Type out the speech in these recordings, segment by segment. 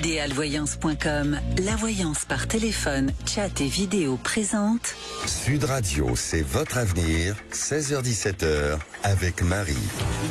Idealvoyance.com, la voyance par téléphone, chat et vidéo présente. Sud Radio, c'est votre avenir, 16h-17h, avec Marie.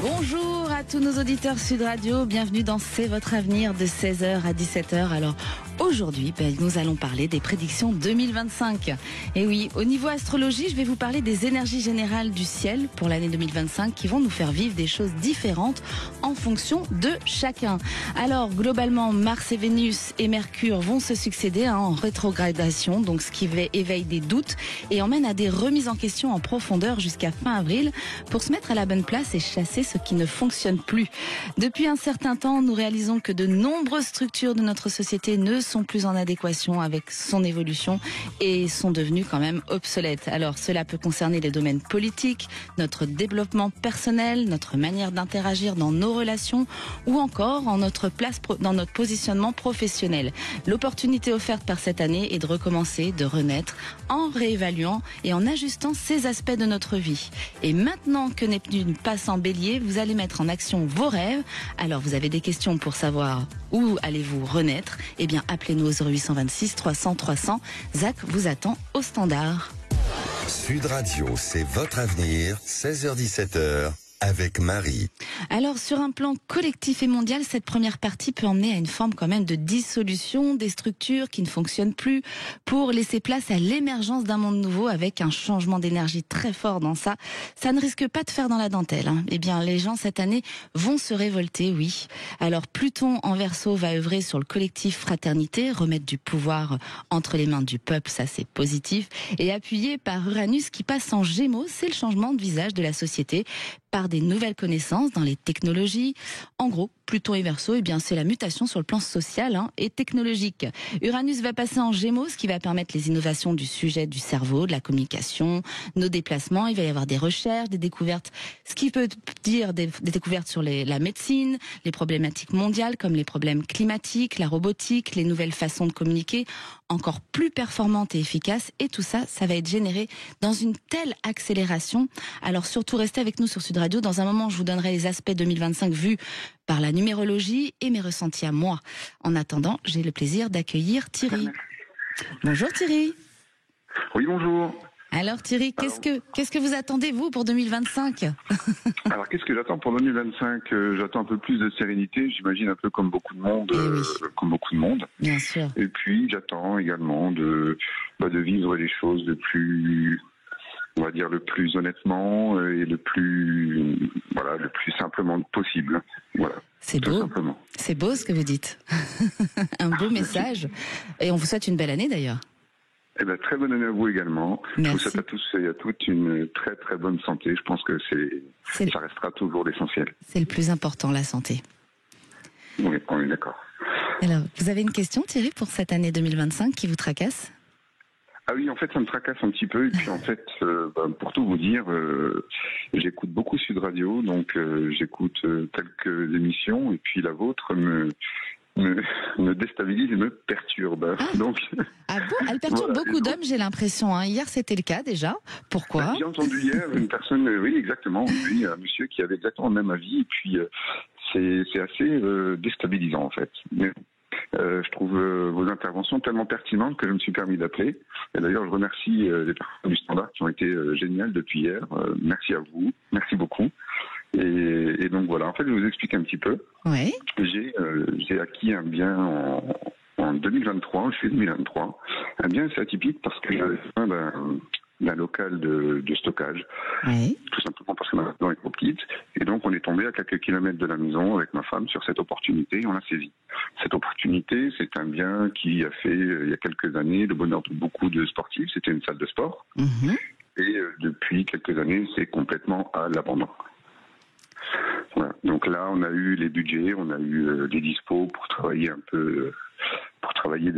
Bonjour à tous nos auditeurs Sud Radio, bienvenue dans C'est votre avenir de 16h à 17h. Alors aujourd'hui, nous allons parler des prédictions 2025. Et oui, au niveau astrologie, je vais vous parler des énergies générales du ciel pour l'année 2025 qui vont nous faire vivre des choses différentes en fonction de chacun. Alors globalement, Mars et Vénus et Mercure vont se succéder en rétrogradation, donc ce qui éveille des doutes et emmène à des remises en question en profondeur jusqu'à fin avril pour se mettre à la bonne place et chasser ce qui ne fonctionne plus. Depuis un certain temps, nous réalisons que de nombreuses structures de notre société ne sont plus en adéquation avec son évolution et sont devenues quand même obsolètes. Alors cela peut concerner les domaines politiques, notre développement personnel, notre manière d'interagir dans nos relations ou encore en notre place dans notre positionnement professionnel. L'opportunité offerte par cette année est de recommencer, de renaître en réévaluant et en ajustant ces aspects de notre vie. Et maintenant que Neptune passe en Bélier, vous allez mettre en action vos rêves. Alors vous avez des questions pour savoir où allez-vous renaître? Eh bien appelez-nous au 0826 300 300. Zach vous attend au standard. Sud Radio, c'est votre avenir, 16h-17h. Avec Marie. Alors, sur un plan collectif et mondial, cette première partie peut emmener à une forme quand même de dissolution des structures qui ne fonctionnent plus pour laisser place à l'émergence d'un monde nouveau avec un changement d'énergie très fort dans ça. Ça ne risque pas de faire dans la dentelle. Eh bien, les gens cette année vont se révolter, oui. Alors, Pluton en Verseau va œuvrer sur le collectif fraternité, remettre du pouvoir entre les mains du peuple, ça c'est positif. Et appuyé par Uranus qui passe en Gémeaux, c'est le changement de visage de la société par des nouvelles connaissances dans les technologies. En gros, Pluton et Verseau, eh bien, c'est la mutation sur le plan social et technologique. Uranus va passer en Gémeaux, ce qui va permettre les innovations du sujet du cerveau, de la communication, nos déplacements. Il va y avoir des recherches, des découvertes, ce qui peut dire des découvertes sur la médecine, les problématiques mondiales comme les problèmes climatiques, la robotique, les nouvelles façons de communiquer, encore plus performantes et efficaces. Et tout ça, ça va être généré dans une telle accélération. Alors surtout, restez avec nous sur Sud Radio. Dans un moment, je vous donnerai les aspects 2025 vus par la numérologie et mes ressentis à moi. En attendant, j'ai le plaisir d'accueillir Thierry. Bonjour Thierry. Oui, bonjour. Alors Thierry, qu'est-ce que vous attendez vous pour 2025? Alors qu'est-ce que j'attends pour 2025? J'attends un peu plus de sérénité, j'imagine un peu comme beaucoup de monde, Bien sûr. Et puis j'attends également de vivre les choses le plus, on va dire le plus honnêtement et le plus simplement possible. Voilà. C'est tout beau. Simplement. C'est beau ce que vous dites. Un beau message. Et on vous souhaite une belle année d'ailleurs. Eh bien, très bonne année à vous également. Merci. Je vous souhaite à tous et à toutes une très très bonne santé. Je pense que ça restera toujours l'essentiel. C'est le plus important, la santé. Oui, on est d'accord. Alors, vous avez une question Thierry pour cette année 2025 qui vous tracasse? Ah oui, en fait, ça me tracasse un petit peu. Et puis, en fait, pour tout vous dire, j'écoute beaucoup Sud Radio, donc j'écoute quelques émissions, et puis la vôtre me déstabilise et me perturbe. Ah, donc, ah bon? Elle perturbe beaucoup d'hommes, j'ai l'impression. Hier, c'était le cas déjà. Pourquoi? J'ai entendu hier une personne, oui, exactement, oui, un monsieur qui avait exactement le même avis, et puis c'est assez déstabilisant, en fait. Mais je trouve vos interventions tellement pertinentes que je me suis permis d'appeler. Et d'ailleurs, je remercie les personnes du Standard qui ont été géniales depuis hier. Merci à vous, merci beaucoup. Et donc voilà, en fait, je vais vous explique un petit peu. Oui. J'ai acquis un bien en 2023, je suis 2023. Un bien assez atypique parce que j'avais besoin d'un local de stockage. Oui. Tout simplement parce que ma maison est trop petite. Et donc, on est tombé à quelques kilomètres de la maison avec ma femme sur cette opportunité et on l'a saisie. Cette opportunité, c'est un bien qui a fait, il y a quelques années, le bonheur de beaucoup de sportifs. C'était une salle de sport. Mmh. Et depuis quelques années, c'est complètement à l'abandon. Voilà. Donc là, on a eu les budgets, on a eu des dispos pour travailler un peu, pour travailler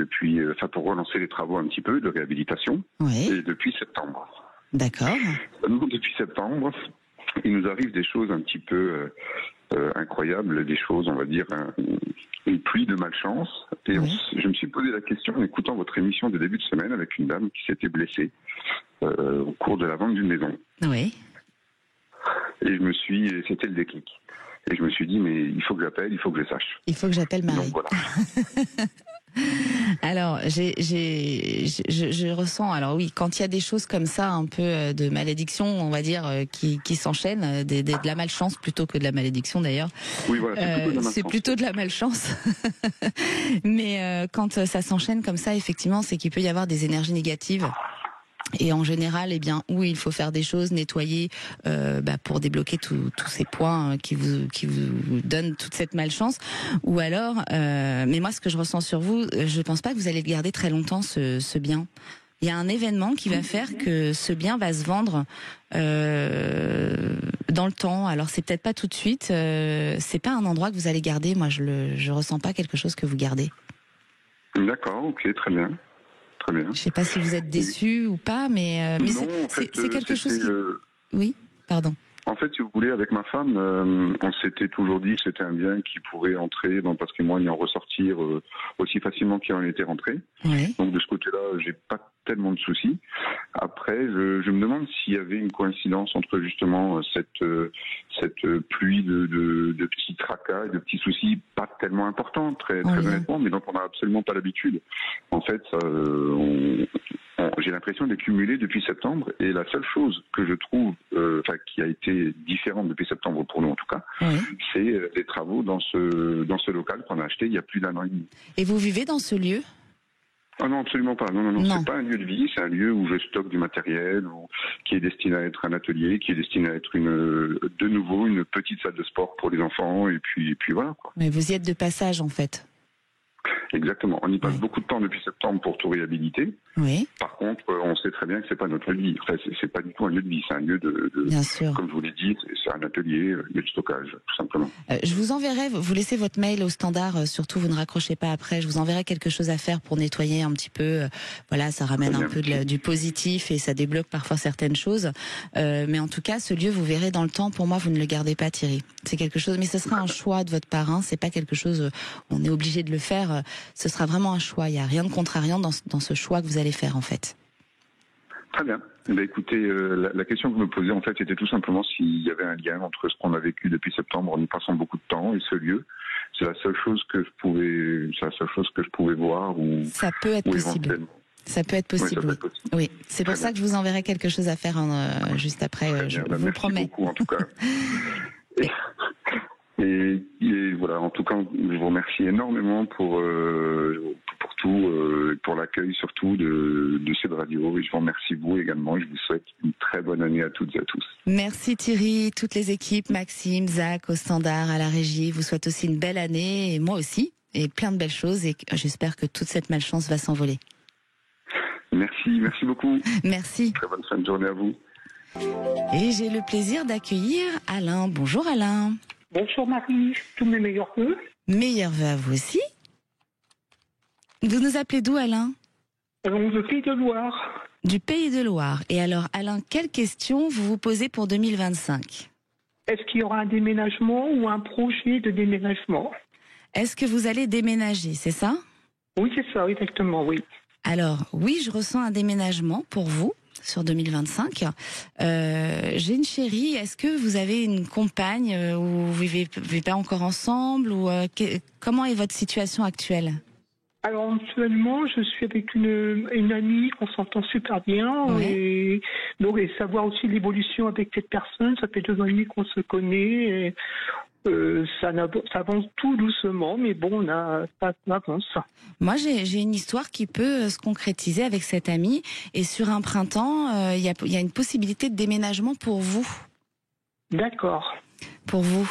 pour relancer les travaux un petit peu de réhabilitation. Oui. Et depuis septembre. D'accord. Depuis septembre, il nous arrive des choses un petit peu incroyables, des choses, on va dire, une pluie de malchance. Et oui. Je me suis posé la question en écoutant votre émission de début de semaine avec une dame qui s'était blessée au cours de la vente d'une maison. Oui. Et c'était le déclic. Et je me suis dit, mais il faut que j'appelle, il faut que je sache. Il faut que j'appelle Marie. Donc voilà. Alors, je ressens, alors oui, quand il y a des choses comme ça, un peu de malédiction, on va dire, qui s'enchaînent, de la malchance plutôt que de la malédiction d'ailleurs. Oui, voilà, c'est plutôt de la malchance. Mais quand ça s'enchaîne comme ça, effectivement, c'est qu'il peut y avoir des énergies négatives. Et en général, eh bien, où il faut faire des choses, nettoyer pour débloquer tous ces points qui vous donnent toute cette malchance. Ou alors, mais moi, ce que je ressens sur vous, je pense pas que vous allez le garder très longtemps, ce bien. Il y a un événement qui va faire que ce bien va se vendre dans le temps. Alors, c'est peut-être pas tout de suite. C'est pas un endroit que vous allez garder. Moi, je ressens pas quelque chose que vous gardez. D'accord, ok, très bien. Très bien. Je sais pas si vous êtes déçu ou pas, mais non, c'est quelque chose qui... Oui, pardon. En fait, si vous voulez, avec ma femme, on s'était toujours dit que c'était un bien qui pourrait entrer dans le patrimoine et en ressortir aussi facilement qu'il en était rentré. Oui. Donc de ce côté-là, j'ai pas tellement de soucis. Après, je me demande s'il y avait une coïncidence entre justement cette pluie de petits tracas et de petits soucis pas tellement importants, très honnêtement, mais dont on n'a absolument pas l'habitude. En fait, j'ai l'impression de les cumuler depuis septembre, et la seule chose que je trouve, qui a été différente depuis septembre pour nous en tout cas, c'est les travaux dans ce local qu'on a acheté il y a plus d'1 an et demi. Et vous vivez dans ce lieu ? Ah non, absolument pas. Non. C'est pas un lieu de vie, c'est un lieu où je stocke du matériel, qui est destiné à être un atelier, qui est destiné à être de nouveau une petite salle de sport pour les enfants, et puis voilà, quoi. Mais vous y êtes de passage en fait. Exactement. On y passe beaucoup de temps depuis septembre pour tout réhabiliter. Oui. Par contre, on sait très bien que c'est pas notre lieu de vie. Enfin, c'est pas du tout un lieu de vie. C'est un lieu Bien sûr. Comme je vous l'ai dit, c'est un atelier, lieu de stockage, tout simplement. Je vous enverrai, vous laissez votre mail au standard, surtout vous ne raccrochez pas après. Je vous enverrai quelque chose à faire pour nettoyer un petit peu. Voilà, ça ramène un peu du positif et ça débloque parfois certaines choses. Mais en tout cas, ce lieu, vous verrez dans le temps, pour moi, vous ne le gardez pas, Thierry. C'est quelque chose, mais ce sera un choix de votre part. C'est pas quelque chose, on est obligé de le faire. Ce sera vraiment un choix. Il n'y a rien de contrariant dans ce choix que vous allez faire, en fait. Très bien. Écoutez, la question que vous me posez, en fait, était tout simplement s'il y avait un lien entre ce qu'on a vécu depuis septembre en y passant beaucoup de temps et ce lieu. C'est la seule chose que je pouvais voir. Ça peut être possible. Ça peut être possible, oui. Oui. C'est pour ça que je vous enverrai quelque chose à faire juste après, je vous promets. Merci beaucoup, en tout cas. Et voilà, en tout cas, je vous remercie énormément pour tout, pour l'accueil surtout de cette radio. Et je vous remercie vous également. Et je vous souhaite une très bonne année à toutes et à tous. Merci Thierry, toutes les équipes, Maxime, Zach, au standard, à la régie. Vous souhaite aussi une belle année, et moi aussi, et plein de belles choses. Et j'espère que toute cette malchance va s'envoler. Merci beaucoup. Merci. Très bonne fin de journée à vous. Et j'ai le plaisir d'accueillir Alain. Bonjour Alain. Bonjour Marie, tous mes meilleurs vœux. Meilleurs vœux à vous aussi. Vous nous appelez d'où, Alain ? Du Pays de Loire. Du Pays de Loire. Et alors, Alain, quelle question vous vous posez pour 2025 ? Est-ce qu'il y aura un déménagement ou un projet de déménagement ? Est-ce que vous allez déménager, c'est ça ? Oui, c'est ça, exactement, oui. Alors, oui, je ressens un déménagement pour vous sur 2025. J'ai une chérie. Est-ce que vous avez une compagne ou vous vivez pas encore ensemble ou comment est votre situation actuelle ? Alors actuellement, je suis avec une amie qu'on s'entend super bien et savoir aussi l'évolution avec cette personne. Ça fait 2 ans et demi qu'on se connaît. Et, ça avance tout doucement, mais bon, ça avance. Moi, j'ai une histoire qui peut se concrétiser avec cette amie. Et sur un printemps, il y a une possibilité de déménagement pour vous. D'accord. Pour vous.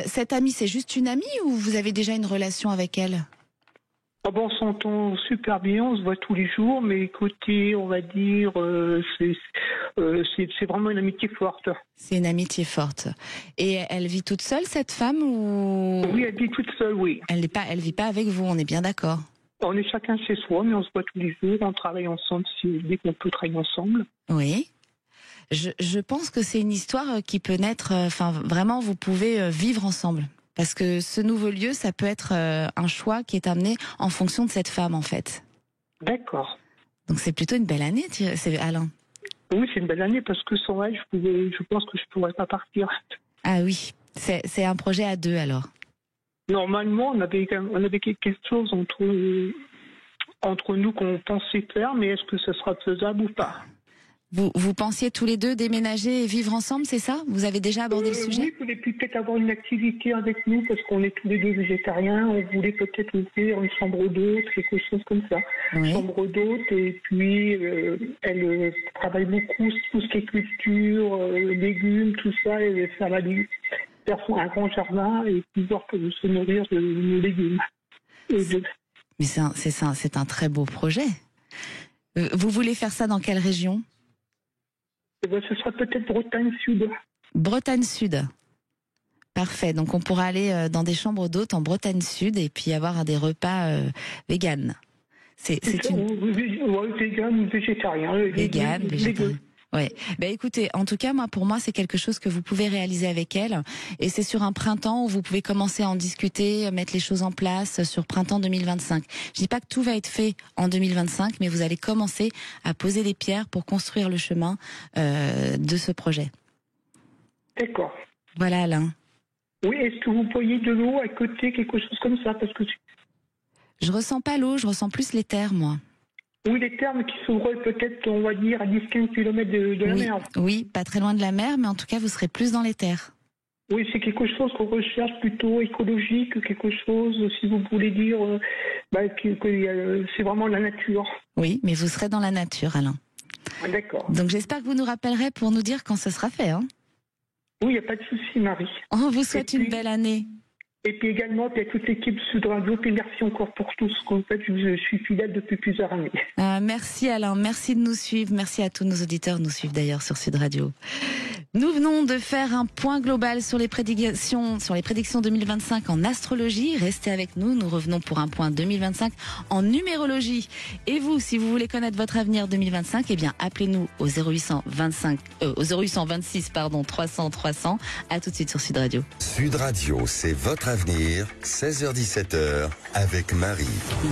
Cette amie, c'est juste une amie ou vous avez déjà une relation avec elle ? On s'entend super bien, on se voit tous les jours, mais côté, on va dire, c'est vraiment une amitié forte. C'est une amitié forte. Et elle vit toute seule, cette femme, ou... Oui, elle vit toute seule, oui. Elle vit pas avec vous, on est bien d'accord. On est chacun chez soi, mais on se voit tous les jours, on travaille ensemble dès qu'on peut travailler ensemble. Oui. Je pense que c'est une histoire qui peut naître, vraiment, vous pouvez vivre ensemble. Parce que ce nouveau lieu, ça peut être un choix qui est amené en fonction de cette femme, en fait. D'accord. Donc c'est plutôt une belle année, c'est Alain. Oui, c'est une belle année parce que sans elle, je pense que je ne pourrais pas partir. Ah oui, C'est un projet à deux alors? Normalement, on avait quelque chose entre nous qu'on pensait faire, mais est-ce que ce sera faisable ou pas? Vous pensiez tous les deux déménager et vivre ensemble, c'est ça? Vous avez déjà abordé le sujet? Oui, vous voulez peut-être avoir une activité avec nous parce qu'on est tous les deux végétariens. On voulait peut-être ouvrir une chambre d'hôte, quelque chose comme ça. Oui. Chambre d'hôte, et puis elle travaille beaucoup tout ce qui est culture, légumes, tout ça, et faire un grand jardin et pouvoir se nourrir de nos légumes. Mais c'est un très beau projet. Vous voulez faire ça dans quelle région? Ce sera peut-être Bretagne Sud. Bretagne Sud. Parfait. Donc on pourra aller dans des chambres d'hôtes en Bretagne Sud et puis avoir des repas véganes. Vegan ou végétarien. Vegan, végétarien. Ouais. Ben écoutez, en tout cas, pour moi, c'est quelque chose que vous pouvez réaliser avec elle. Et c'est sur un printemps où vous pouvez commencer à en discuter, mettre les choses en place sur printemps 2025. Je dis pas que tout va être fait en 2025, mais vous allez commencer à poser des pierres pour construire le chemin de ce projet. D'accord. Voilà, Alain. Oui, est-ce que vous voyez de l'eau à côté, quelque chose comme ça? Parce que je ressens pas l'eau, je ressens plus les terres, moi. Oui, les termes qui s'ouvrent peut-être, on va dire, à 10-15 km de la mer. Oui, pas très loin de la mer, mais en tout cas, vous serez plus dans les terres. Oui, c'est quelque chose qu'on recherche plutôt écologique, quelque chose, si vous voulez dire, c'est vraiment la nature. Oui, mais vous serez dans la nature, Alain. Ah, d'accord. Donc j'espère que vous nous rappellerez pour nous dire quand ce sera fait. Hein. Oui, il n'y a pas de souci, Marie. On vous souhaite une belle année. Et puis également, il y a toute l'équipe Sud Radio, puis merci encore pour tout ce qu'on fait. Je suis fidèle depuis plusieurs années. Merci Alain, merci de nous suivre. Merci à tous nos auditeurs de nous suivre d'ailleurs sur Sud Radio. Nous venons de faire un point global sur les prédictions 2025 en astrologie. Restez avec nous, nous revenons pour un point 2025 en numérologie. Et vous, si vous voulez connaître votre avenir 2025, eh bien appelez-nous au 0826 300 300. À tout de suite sur Sud Radio. Sud Radio, c'est votre avenir, 16h-17h, avec Marie.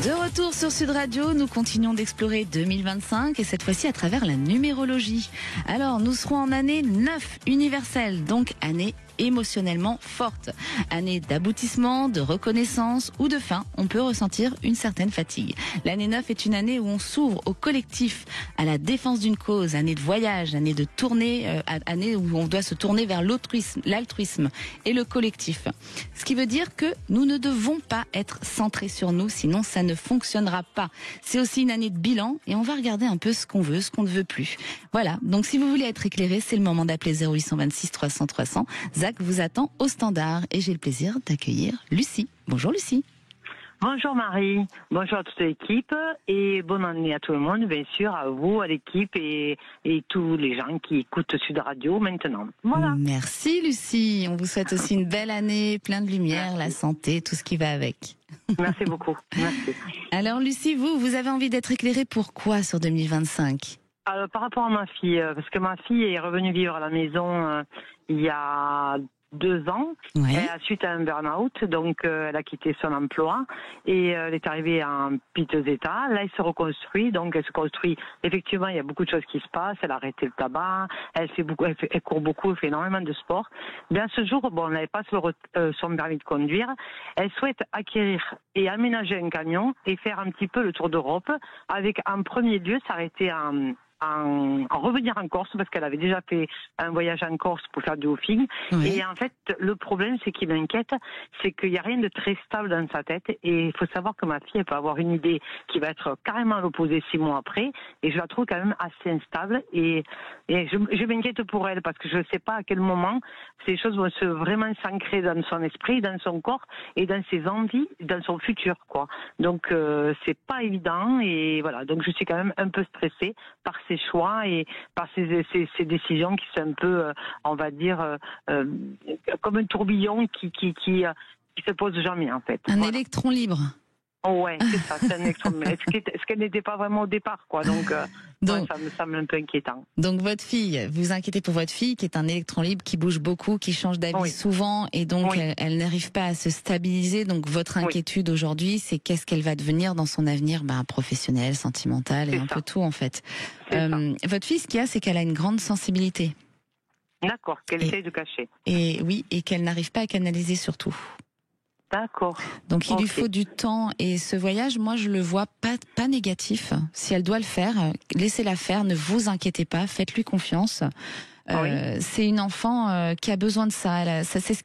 De retour sur Sud Radio, nous continuons d'explorer 2025 et cette fois-ci à travers la numérologie. Alors, nous serons en année 9 universelle, donc année émotionnellement forte. Année d'aboutissement, de reconnaissance ou de fin, on peut ressentir une certaine fatigue. L'année 9 est une année où on s'ouvre au collectif, à la défense d'une cause, année de voyage, année de tournée, année où on doit se tourner vers l'altruisme et le collectif. Ce qui veut dire que nous ne devons pas être centrés sur nous, sinon ça ne fonctionnera pas. C'est aussi une année de bilan et on va regarder un peu ce qu'on veut, ce qu'on ne veut plus. Voilà, donc si vous voulez être éclairé, c'est le moment d'appeler 0826 300 300. Zach vous attend au standard et j'ai le plaisir d'accueillir Lucie. Bonjour Lucie. Bonjour Marie, bonjour à toute l'équipe et bonne année à tout le monde, bien sûr, à vous, à l'équipe et tous les gens qui écoutent Sud Radio maintenant. Voilà. Merci Lucie, on vous souhaite aussi une belle année, plein de lumière, la santé, tout ce qui va avec. Merci beaucoup, merci. Alors Lucie, vous avez envie d'être éclairée pour quoi sur 2025 ? Alors, par rapport à ma fille, parce que ma fille est revenue vivre à la maison il y a 2 ans, suite à un burn-out, donc elle a quitté son emploi et elle est arrivée en piteux état. Là, elle se reconstruit, donc elle se construit. Effectivement, il y a beaucoup de choses qui se passent. Elle a arrêté le tabac, elle court beaucoup, elle fait énormément de sport. Mais à ce jour, elle n'avait pas son permis de conduire. Elle souhaite acquérir et aménager un camion et faire un petit peu le tour d'Europe, avec en premier lieu s'arrêter en revenir en Corse, parce qu'elle avait déjà fait un voyage en Corse pour faire du hoofing. Oui. Et en fait, le problème, c'est qui m'inquiète, c'est qu'il n'y a rien de très stable dans sa tête. Et il faut savoir que ma fille, elle peut avoir une idée qui va être carrément à l'opposé 6 mois après. Et je la trouve quand même assez instable. Et je m'inquiète pour elle, parce que je ne sais pas à quel moment ces choses vont vraiment s'ancrer dans son esprit, dans son corps et dans ses envies, dans son futur, quoi. Donc, c'est pas évident. Et voilà. Donc, je suis quand même un peu stressée par ses choix et par ses décisions qui sont un peu, on va dire, comme un tourbillon qui se pose jamais, en fait. Un électron libre. Oh ouais, c'est ça, c'est un électron libre. Ce qu'elle n'était pas vraiment au départ, quoi. Donc ouais, ça me semble un peu inquiétant. Donc votre fille, vous inquiétez pour votre fille qui est un électron libre, qui bouge beaucoup, qui change d'avis souvent et donc elle n'arrive pas à se stabiliser. Donc votre inquiétude aujourd'hui, c'est qu'est-ce qu'elle va devenir dans son avenir professionnel, sentimental et un peu tout en fait. Votre fille, ce qu'il y a, c'est qu'elle a une grande sensibilité. D'accord, qu'elle essaye de cacher. Et oui, et qu'elle n'arrive pas à canaliser surtout. D'accord. Donc il lui faut du temps, et ce voyage, moi je le vois pas négatif. Si elle doit le faire, laissez-la faire, ne vous inquiétez pas, faites-lui confiance. C'est une enfant qui a besoin de ça. C'est ce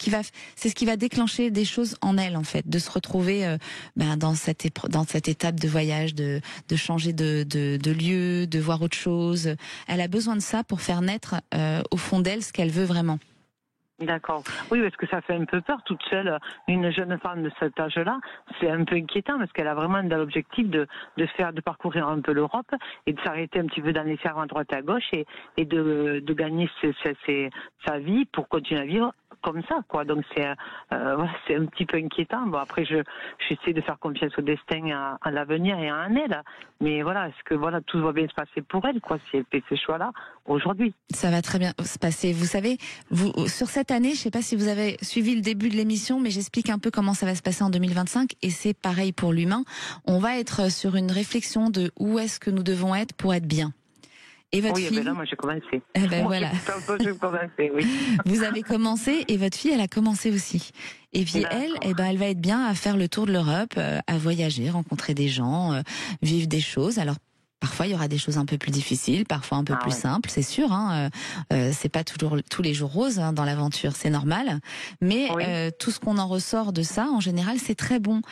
qui va déclencher des choses en elle, en fait, de se retrouver dans cette étape de voyage, de changer de lieu, de voir autre chose. Elle a besoin de ça pour faire naître au fond d'elle ce qu'elle veut vraiment. D'accord. Oui, parce que ça fait un peu peur, toute seule, une jeune femme de cet âge-là. C'est un peu inquiétant parce qu'elle a vraiment l'objectif de parcourir un peu l'Europe et de s'arrêter un petit peu dans les fermes à droite et à gauche et de gagner sa vie pour continuer à vivre comme ça, quoi. Donc c'est un petit peu inquiétant. Bon, après j'essaie de faire confiance au destin, à l'avenir et à elle. Mais voilà, est-ce que tout va bien se passer pour elle, quoi, si elle fait ce choix-là aujourd'hui? Ça va très bien se passer. Vous savez, sur cette année, je ne sais pas si vous avez suivi le début de l'émission, mais j'explique un peu comment ça va se passer en 2025, et c'est pareil pour l'humain. On va être sur une réflexion de où est-ce que nous devons être pour être bien. Et votre fille, là, moi j'ai commencé. Voilà. Oui. Vous avez commencé, et votre fille, elle a commencé aussi. Et puis elle va être bien à faire le tour de l'Europe, à voyager, rencontrer des gens, vivre des choses. Alors parfois il y aura des choses un peu plus difficiles, parfois un peu plus simples, c'est sûr. C'est pas toujours tous les jours roses dans l'aventure, c'est normal. Mais tout ce qu'on en ressort de ça, en général, c'est très bon.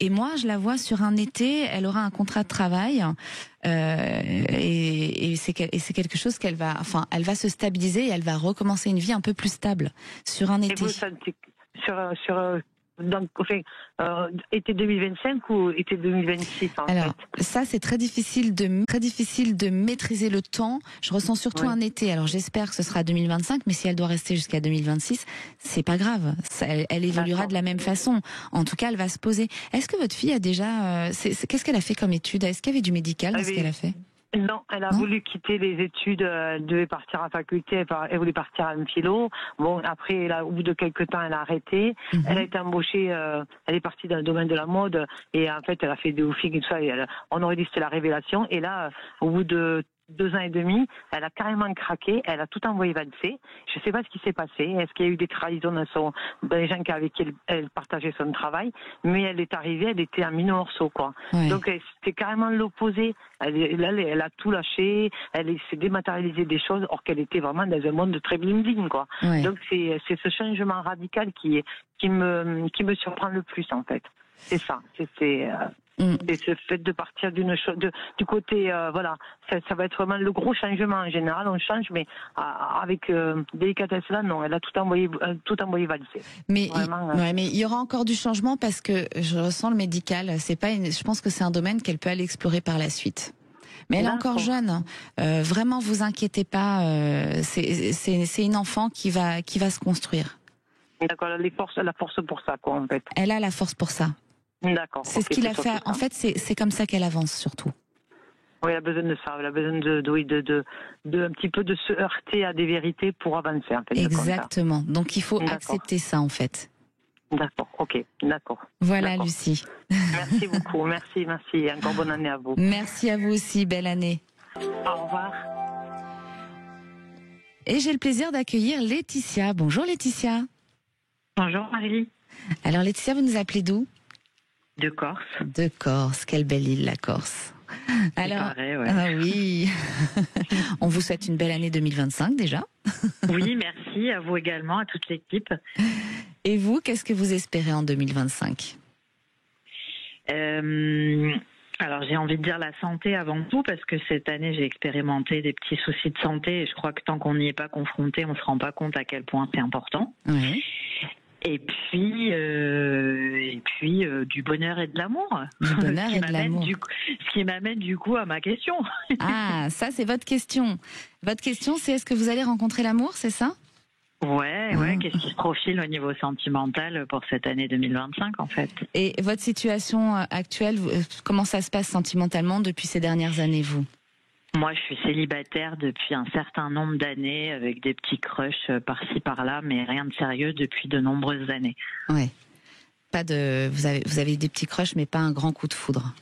Et moi, je la vois sur un été, elle aura un contrat de travail, et c'est quelque chose elle va se stabiliser et elle va recommencer une vie un peu plus stable sur un été. Et vous sentez donc, été 2025 ou été 2026 Alors, ça c'est très difficile de maîtriser le temps. Je ressens surtout un été. Alors j'espère que ce sera 2025, mais si elle doit rester jusqu'à 2026, c'est pas grave. Elle évoluera de la même façon. En tout cas, elle va se poser. Est-ce que votre fille a déjà qu'est-ce qu'elle a fait comme étude? Est-ce qu'il y avait du médical dans ce qu'elle a fait? Non, elle a voulu quitter les études, elle devait partir à faculté, elle voulait partir à un philo. Bon, après, au bout de quelques temps, elle a arrêté. Elle a été embauchée, elle est partie dans le domaine de la mode, et en fait, elle a fait des hoofings et tout ça, et on aurait dit que c'était la révélation. Et là, au bout de 2 ans et demi, elle a carrément craqué, elle a tout envoyé valser. Je ne sais pas ce qui s'est passé. Est-ce qu'il y a eu des trahisons dans les gens avec qui elle partageait son travail? Mais elle est arrivée, elle était en mille morceaux, quoi. Ouais. Donc c'était carrément l'opposé. Elle a tout lâché, elle s'est dématérialisée des choses, or qu'elle était vraiment dans un monde de très bling-bling, quoi. Ouais. Donc c'est ce changement radical qui me surprend le plus, en fait. C'est ça. Et ce fait de partir du côté, ça va être vraiment le gros changement. En général, on change, mais avec délicatesse là, non, elle a tout envoyé valser. Mais mais il y aura encore du changement parce que je ressens le médical. Je pense que c'est un domaine qu'elle peut aller explorer par la suite. Mais elle est encore jeune. Vraiment, vous inquiétez pas. C'est une enfant qui va se construire. D'accord, elle a la force pour ça, quoi, en fait. Elle a la force pour ça. D'accord. C'est ce qu'il a fait. En fait, c'est comme ça qu'elle avance surtout. Oui, elle a besoin de ça. Elle a besoin de un petit peu de se heurter à des vérités pour avancer. En fait, exactement. Donc il faut accepter ça, en fait. D'accord. Ok. D'accord. Voilà, Lucie. Merci beaucoup. Merci. Encore bonne année à vous. Merci à vous aussi. Belle année. Au revoir. Et j'ai le plaisir d'accueillir Laetitia. Bonjour Laetitia. Bonjour Marie. Alors Laetitia, vous nous appelez d'où? De Corse. De Corse, quelle belle île la Corse. Alors, paraît, ouais. Ah oui, on vous souhaite une belle année 2025 déjà. Oui, merci à vous également, à toute l'équipe. Et vous, qu'est-ce que vous espérez en 2025 ? Alors j'ai envie de dire la santé avant tout, parce que cette année j'ai expérimenté des petits soucis de santé et je crois que tant qu'on n'y est pas confronté, on ne se rend pas compte à quel point c'est important. Oui. Et puis du bonheur et de l'amour. Du bonheur et de l'amour. Ce qui m'amène du coup à ma question. Ah, ça c'est votre question. Votre question, c'est est-ce que vous allez rencontrer l'amour, c'est ça ? Ouais. Qu'est-ce qui se profile au niveau sentimental pour cette année 2025 en fait ? Et votre situation actuelle, comment ça se passe sentimentalement depuis ces dernières années, vous ? Moi, je suis célibataire depuis un certain nombre d'années, avec des petits crushs par-ci par-là, mais rien de sérieux depuis de nombreuses années. Ouais. Vous avez des petits crushs, mais pas un grand coup de foudre.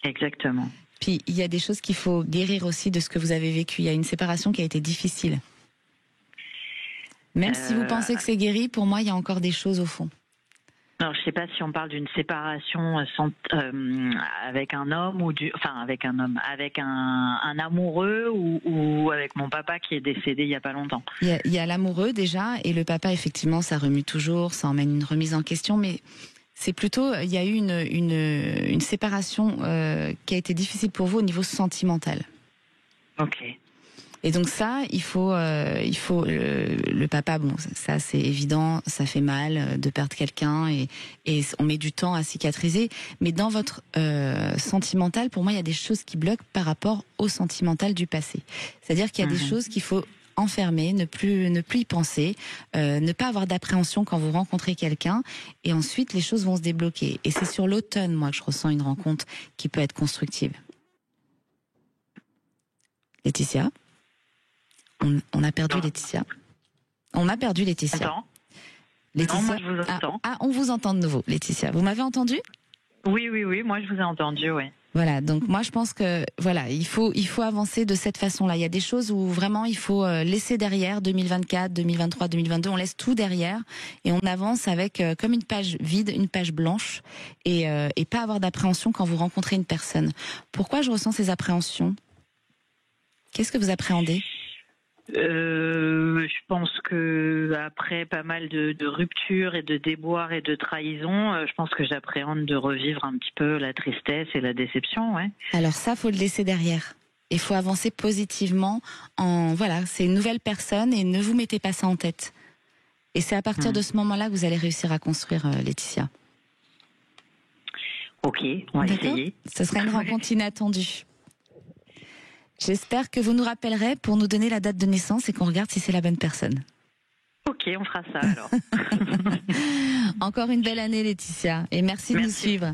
Exactement. Puis il y a des choses qu'il faut guérir aussi de ce que vous avez vécu. Il y a une séparation qui a été difficile. Même si vous pensez que c'est guéri, pour moi, il y a encore des choses au fond. Alors, je ne sais pas si on parle d'une séparation avec un homme avec un amoureux ou avec mon papa qui est décédé il n'y a pas longtemps. Il y a l'amoureux déjà, et le papa, effectivement, ça remue toujours, ça emmène une remise en question, mais c'est plutôt, il y a eu une séparation qui a été difficile pour vous au niveau sentimental. Ok. Et donc ça, il faut le papa, bon, ça c'est évident, ça fait mal de perdre quelqu'un et on met du temps à cicatriser. Mais dans votre sentimental, pour moi, il y a des choses qui bloquent par rapport au sentimental du passé. C'est-à-dire qu'il y a des choses qu'il faut enfermer, ne plus y penser, ne pas avoir d'appréhension quand vous rencontrez quelqu'un, et ensuite les choses vont se débloquer. Et c'est sur l'automne, moi, que je ressens une rencontre qui peut être constructive. Laetitia ? On a perdu Laetitia. On a perdu Laetitia. Attends. Laetitia. Non, moi je vous entends. On vous entend de nouveau, Laetitia. Vous m'avez entendu ? Oui, moi je vous ai entendu, oui. Voilà, donc moi je pense que il faut avancer de cette façon-là. Il y a des choses où vraiment il faut laisser derrière 2024, 2023, 2022, on laisse tout derrière et on avance avec comme une page vide, une page blanche et pas avoir d'appréhension quand vous rencontrez une personne. Pourquoi je ressens ces appréhensions ? Qu'est-ce que vous appréhendez ? Je pense que après pas mal de ruptures et de déboires et de trahisons, je pense que j'appréhende de revivre un petit peu la tristesse et la déception, ouais. Alors ça, faut le laisser derrière. Il faut avancer positivement c'est une nouvelle personne et ne vous mettez pas ça en tête. Et c'est à partir de ce moment-là que vous allez réussir à construire Laetitia. Ok, on va essayer. Ce sera une rencontre inattendue. J'espère que vous nous rappellerez pour nous donner la date de naissance et qu'on regarde si c'est la bonne personne. Ok, on fera ça alors. Encore une belle année, Laetitia, et merci de nous suivre.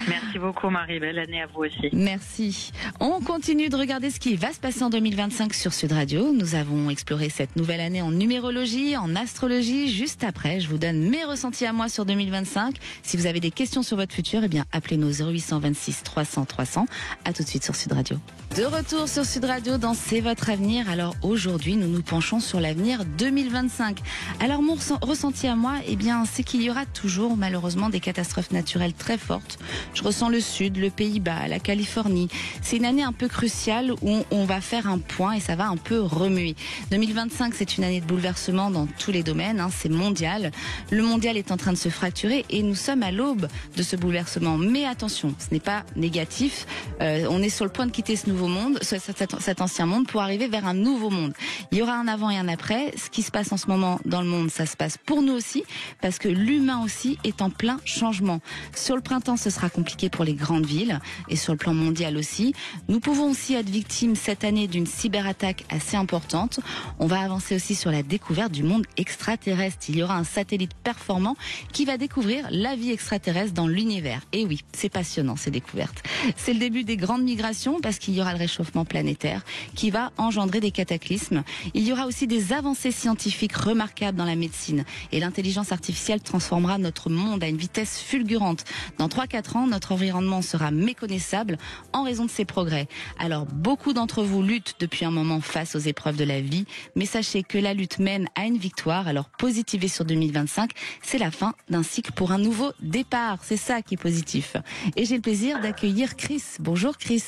Merci beaucoup, Marie. Belle année à vous aussi. Merci. On continue de regarder ce qui va se passer en 2025 sur Sud Radio. Nous avons exploré cette nouvelle année en numérologie, en astrologie. Juste après, je vous donne mes ressentis à moi sur 2025. Si vous avez des questions sur votre futur, appelez-nous 0826 300 300. À tout de suite sur Sud Radio. De retour sur Sud Radio dans C'est votre avenir. Alors aujourd'hui, nous nous penchons sur l'avenir 2025. Alors mon ressenti à moi, c'est qu'il y aura toujours malheureusement des catastrophes naturelles très fortes. Je ressens le Sud, le Pays-Bas, la Californie. C'est une année un peu cruciale où on va faire un point et ça va un peu remuer. 2025, c'est une année de bouleversement dans tous les domaines. C'est mondial. Le mondial est en train de se fracturer et nous sommes à l'aube de ce bouleversement. Mais attention, ce n'est pas négatif. On est sur le point de quitter ce nouveau monde, cet ancien monde, pour arriver vers un nouveau monde. Il y aura un avant et un après. Ce qui se passe en ce moment dans le monde, ça se passe pour nous aussi, parce que l'humain aussi est en plein changement. Sur le printemps, ce sera compliqué pour les grandes villes et sur le plan mondial aussi. Nous pouvons aussi être victimes cette année d'une cyberattaque assez importante. On va avancer aussi sur la découverte du monde extraterrestre. Il y aura un satellite performant qui va découvrir la vie extraterrestre dans l'univers. Et oui, c'est passionnant ces découvertes. C'est le début des grandes migrations parce qu'il y aura le réchauffement planétaire qui va engendrer des cataclysmes. Il y aura aussi des avancées scientifiques remarquables dans la médecine et l'intelligence artificielle transformera notre monde à une vitesse fulgurante. Dans 3-4 ans, notre environnement sera méconnaissable en raison de ces progrès. Alors, beaucoup d'entre vous luttent depuis un moment face aux épreuves de la vie, mais sachez que la lutte mène à une victoire. Alors, positivez sur 2025, c'est la fin d'un cycle pour un nouveau départ. C'est ça qui est positif. Et j'ai le plaisir d'accueillir Chris. Bonjour Chris.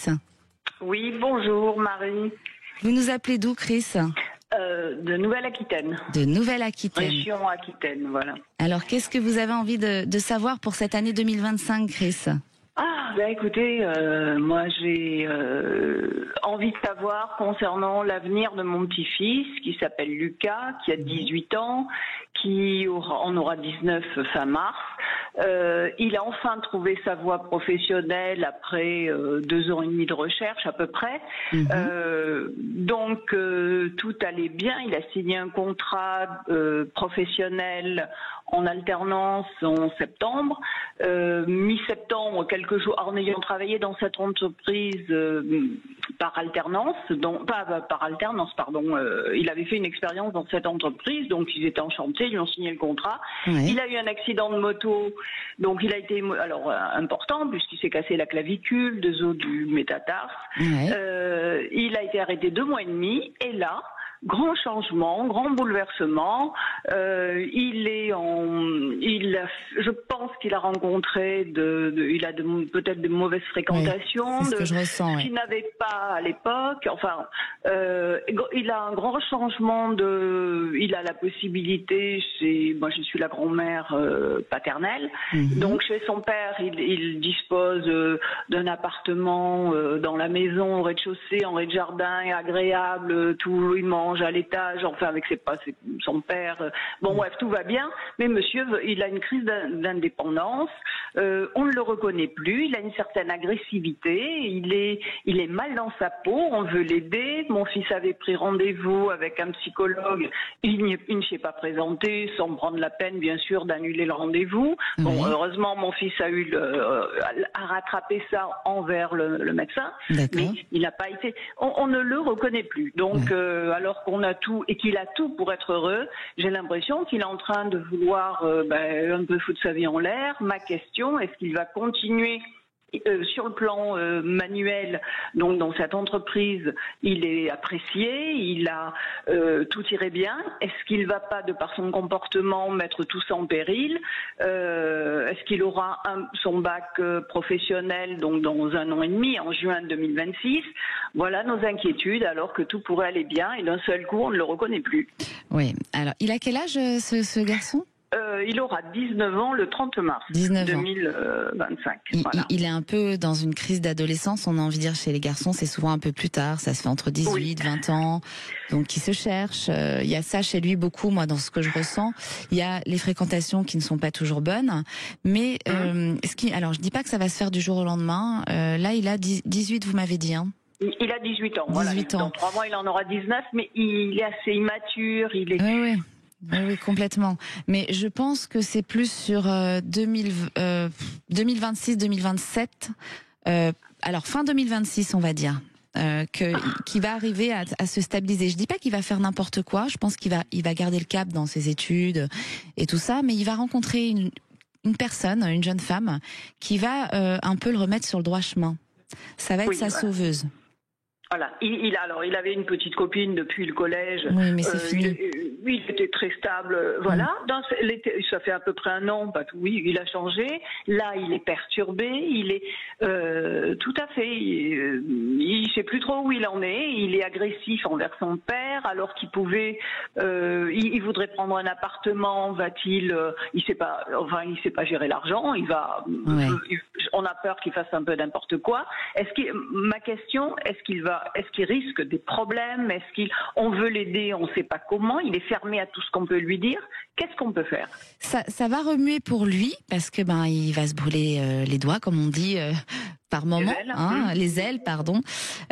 Oui, bonjour Marie. Vous nous appelez d'où, Chris ? De Nouvelle-Aquitaine. De Nouvelle-Aquitaine. Région Aquitaine, voilà. Alors, qu'est-ce que vous avez envie de savoir pour cette année 2025, Chris ? Écoutez, moi j'ai envie de savoir concernant l'avenir de mon petit-fils qui s'appelle Lucas, qui a 18 ans, en aura 19 fin mars. Il a enfin trouvé sa voie professionnelle après 2 ans et demi de recherche à peu près. Donc tout allait bien. Il a signé un contrat professionnel en alternance en septembre. Mi-septembre, quelques jours, en ayant travaillé dans cette entreprise par alternance, il avait fait une expérience dans cette entreprise, donc ils étaient enchantés, ils lui ont signé le contrat. Oui. Il a eu un accident de moto, donc il a été important puisqu'il s'est cassé la clavicule, 2 os du métatarse. Oui. Il a été arrêté 2 mois et demi, et là, grand changement, grand bouleversement. Je pense qu'il a rencontré peut-être de mauvaises fréquentations, oui, c'est ce que je ressens, qu'il n'avait pas à l'époque. Enfin, il a un grand changement il a la possibilité, moi je suis la grand-mère paternelle, donc chez son père, il dispose d'un appartement dans la maison au rez-de-chaussée, en rez-de-jardin, agréable, tout, il mange à l'étage, enfin avec son père. Bon bref, tout va bien, mais monsieur, il a une crise d'indépendance, on ne le reconnaît plus, il a une certaine agressivité, il est mal dans sa peau, on veut l'aider. Mon fils avait pris rendez-vous avec un psychologue, il ne s'est pas présenté, sans prendre la peine bien sûr d'annuler le rendez-vous. Bon, heureusement mon fils a eu à rattraper ça envers le médecin, mais il n'a pas été. On ne le reconnaît plus. Donc alors qu'on a tout et qu'il a tout pour être heureux, j'ai l'impression qu'il est en train de vouloir un peu foutre sa vie en l'air. Ma question, est-ce qu'il va continuer sur le plan manuel, donc dans cette entreprise, il est apprécié, tout irait bien. Est-ce qu'il va pas, de par son comportement, mettre tout ça en péril? Est-ce qu'il aura son bac professionnel, donc dans 1 an et demi, en juin 2026? Voilà nos inquiétudes, alors que tout pourrait aller bien et d'un seul coup, on ne le reconnaît plus. Oui. Alors, il a quel âge ce garçon? Il aura 19 ans le 30 mars 2025. Il est un peu dans une crise d'adolescence, on a envie de dire chez les garçons, c'est souvent un peu plus tard, ça se fait entre 18 et 20 ans, donc il se cherche. Il y a ça chez lui beaucoup, moi, dans ce que je ressens. Il y a les fréquentations qui ne sont pas toujours bonnes, mais alors je dis pas que ça va se faire du jour au lendemain. Là, il a 18, vous m'avez dit, hein. Il a 18 ans. 18 ans. Dans 3 mois, il en aura 19, mais il est assez immature, il est... Oui. Oui, complètement. Mais je pense que c'est plus sur 2026-2027. Alors fin 2026, on va dire, qui va arriver à se stabiliser. Je dis pas qu'il va faire n'importe quoi. Je pense qu'il va garder le cap dans ses études et tout ça, mais il va rencontrer une personne, une jeune femme, qui va un peu le remettre sur le droit chemin. Ça va être sa sauveuse. Voilà. Il avait une petite copine depuis le collège. Oui, mais c'est fini. Il était très stable. Voilà. Ça fait à peu près 1 an. Oui, il a changé. Là, il est perturbé. Il est tout à fait. Il sait plus trop où il en est. Il est agressif envers son père, alors qu'il pouvait. Il voudrait prendre un appartement. Va-t-il il sait pas gérer l'argent. On a peur qu'il fasse un peu n'importe quoi. Ma question, est-ce qu'il risque des problèmes? On veut l'aider, on ne sait pas comment. Il est fermé à tout ce qu'on peut lui dire. Qu'est-ce qu'on peut faire? Ça va remuer pour lui, parce que il va se brûler les doigts, comme on dit, par moment, les ailes, pardon,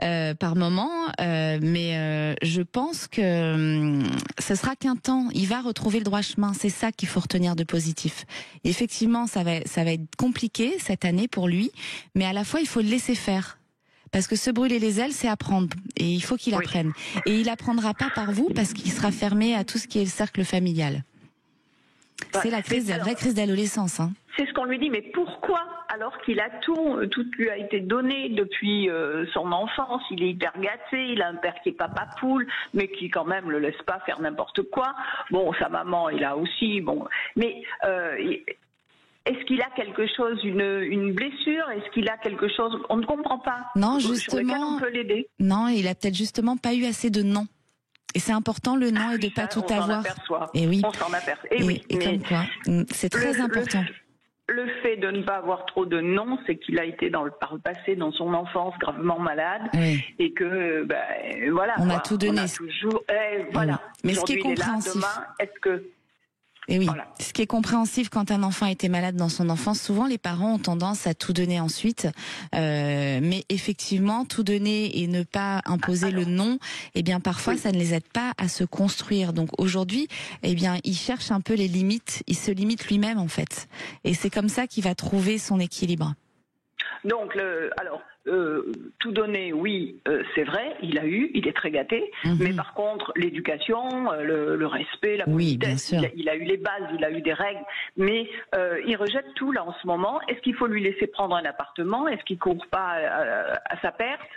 par moment. Mais je pense que ce sera qu'un temps. Il va retrouver le droit chemin. C'est ça qu'il faut retenir de positif. Et effectivement, ça va être compliqué cette année pour lui, mais à la fois il faut le laisser faire. Parce que se brûler les ailes, c'est apprendre. Et il faut qu'il apprenne. Et il apprendra pas par vous, parce qu'il sera fermé à tout ce qui est le cercle familial. C'est la vraie crise d'adolescence. Hein. C'est ce qu'on lui dit, mais pourquoi, alors qu'il a tout lui a été donné depuis son enfance, il est hyper gâté, il a un père qui est papa poule, mais qui quand même le laisse pas faire n'importe quoi. Bon, sa maman, il a aussi, mais... Est-ce qu'il a quelque chose, une blessure? Est-ce qu'il a quelque chose? On ne comprend pas. Non, justement. Sur lequel on peut l'aider. Non, il a peut-être justement pas eu assez de noms. Et c'est important le nom et de pas tout avoir. Et oui. On s'en aperçoit. Et comme quoi, c'est très important. Le fait de ne pas avoir trop de noms, c'est qu'il a été par le passé, dans son enfance, gravement malade, et que voilà. On a tout donné. On a toujours. Voilà. Mais ce qui est compréhensif. Demain, est-ce que Et oui, ce qui est compréhensif quand un enfant a été malade dans son enfance, souvent les parents ont tendance à tout donner ensuite, mais effectivement tout donner et ne pas imposer le non, parfois ça ne les aide pas à se construire. Donc aujourd'hui, il cherche un peu les limites, il se limite lui-même en fait, et c'est comme ça qu'il va trouver son équilibre. Donc, tout donner, oui, c'est vrai, il est très gâté, mais par contre, l'éducation, le respect, la politesse, il a eu les bases, il a eu des règles, mais il rejette tout là en ce moment. Est-ce qu'il faut lui laisser prendre un appartement? Est-ce qu'il court pas à sa perte?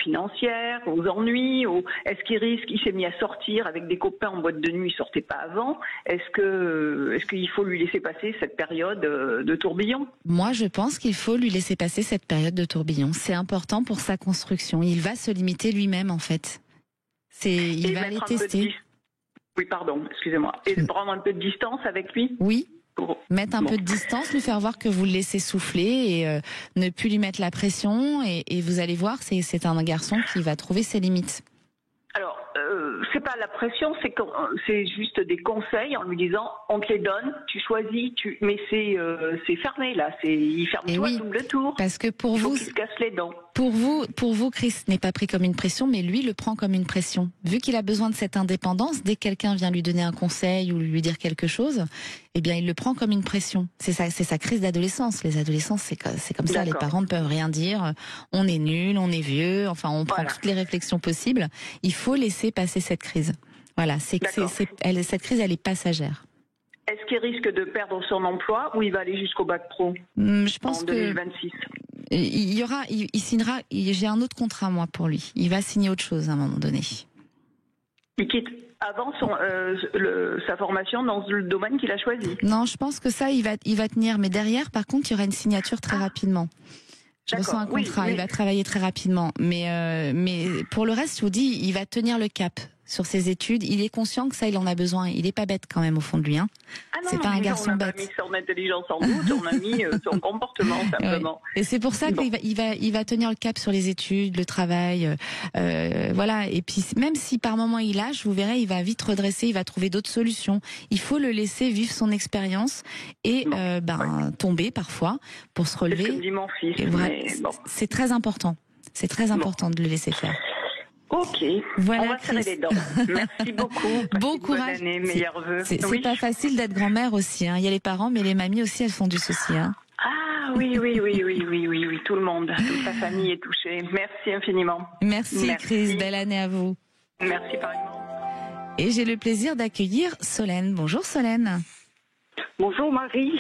financière, aux ennuis, est-ce qu'il s'est mis à sortir avec des copains en boîte de nuit, il sortait pas avant? Est-ce qu'il faut lui laisser passer cette période de tourbillon? Moi, je pense qu'il faut lui laisser passer cette période de tourbillon. C'est important pour sa construction. Il va se limiter lui-même, en fait. Il va aller tester. Oui, pardon, excusez-moi. Et prendre un peu de distance avec lui? Oui. Mettre un peu de distance, lui faire voir que vous le laissez souffler et ne plus lui mettre la pression. Et vous allez voir, c'est un garçon qui va trouver ses limites. Alors, c'est pas la pression, c'est juste des conseils en lui disant on te les donne, tu choisis, mais c'est fermé là, il ferme toi double tour. Parce que pour vous, il se casse les dents. Pour vous, Chris n'est pas pris comme une pression, mais lui le prend comme une pression. Vu qu'il a besoin de cette indépendance, dès que quelqu'un vient lui donner un conseil ou lui dire quelque chose, eh bien il le prend comme une pression. C'est sa crise d'adolescence. Les adolescents, c'est comme ça. Les parents ne peuvent rien dire. On est nul, on est vieux. Enfin, on prend toutes les réflexions possibles. Il faut laisser passer cette crise. Voilà, cette crise, elle est passagère. Est-ce qu'il risque de perdre son emploi ou il va aller jusqu'au bac pro je pense en 2026? Il signera. J'ai un autre contrat moi pour lui. Il va signer autre chose à un moment donné. Il quitte avant sa formation dans le domaine qu'il a choisi. Non, je pense que ça, il va tenir. Mais derrière, par contre, il y aura une signature très rapidement. Je reçois un contrat. Il va travailler très rapidement. Mais pour le reste, je vous dis, il va tenir le cap sur ses études. Il est conscient que ça, il en a besoin. Il est pas bête quand même au fond de lui. C'est pas un garçon bête. On n'a pas mis son intelligence en doute, on a mis son comportement simplement. Ouais. Et c'est pour ça qu'il va tenir le cap sur les études, le travail, voilà. Et puis même si par moment il lâche, vous verrez, il va vite redresser, il va trouver d'autres solutions. Il faut le laisser vivre son expérience et tomber parfois pour se relever. C'est ce que dit mon fils. C'est très important. C'est très important de le laisser faire. Ok, voilà, on va serrer les dents. Merci beaucoup. Bon courage. Bonne année, meilleurs vœux. C'est pas facile d'être grand-mère aussi. Il y a les parents, mais les mamies aussi, elles font du souci. Ah oui, tout le monde, toute la famille est touchée. Merci infiniment. Merci. Chris, belle année à vous. Merci pareillement. Et j'ai le plaisir d'accueillir Solène. Bonjour Solène. Bonjour Marie.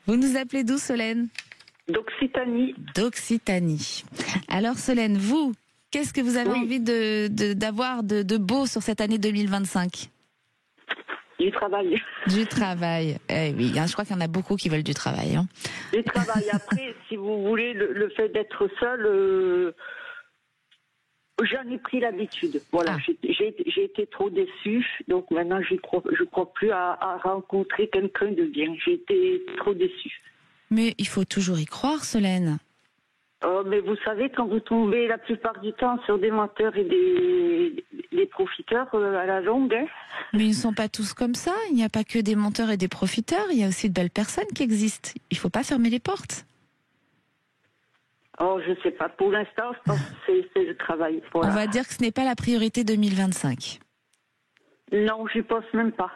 Vous nous appelez d'où Solène? D'Occitanie. Alors Solène, vous, qu'est-ce que vous avez envie d'avoir de beau sur cette année 2025? Du travail. Du travail. Oui, je crois qu'il y en a beaucoup qui veulent du travail. Du travail. Après, si vous voulez, le fait d'être seule, j'en ai pris l'habitude. Voilà, j'ai été trop déçue, donc maintenant je crois plus à rencontrer quelqu'un de bien. J'ai été trop déçue. Mais il faut toujours y croire, Solène. Mais vous savez, quand vous tombez la plupart du temps sur des menteurs et des profiteurs à la longue... Mais ils ne sont pas tous comme ça. Il n'y a pas que des menteurs et des profiteurs. Il y a aussi de belles personnes qui existent. Il ne faut pas fermer les portes. Oh, je ne sais pas. Pour l'instant, je pense que c'est le travail. Voilà. On va dire que ce n'est pas la priorité 2025. Non, je n'y pense même pas.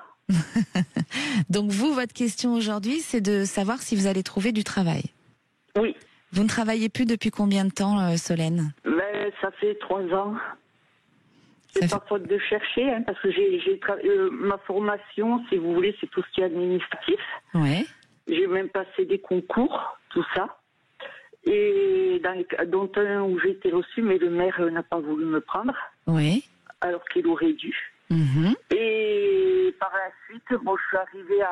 Donc vous, votre question aujourd'hui, c'est de savoir si vous allez trouver du travail. Oui. Vous ne travaillez plus depuis combien de temps, Solène? Ça fait 3 ans. C'est pas faute de chercher, parce que ma formation, si vous voulez, c'est tout ce qui est administratif. Ouais. J'ai même passé des concours, tout ça. Et dont un où j'ai été reçue, mais le maire n'a pas voulu me prendre. Oui. Alors qu'il aurait dû. Mmh. Et par la suite, je suis arrivée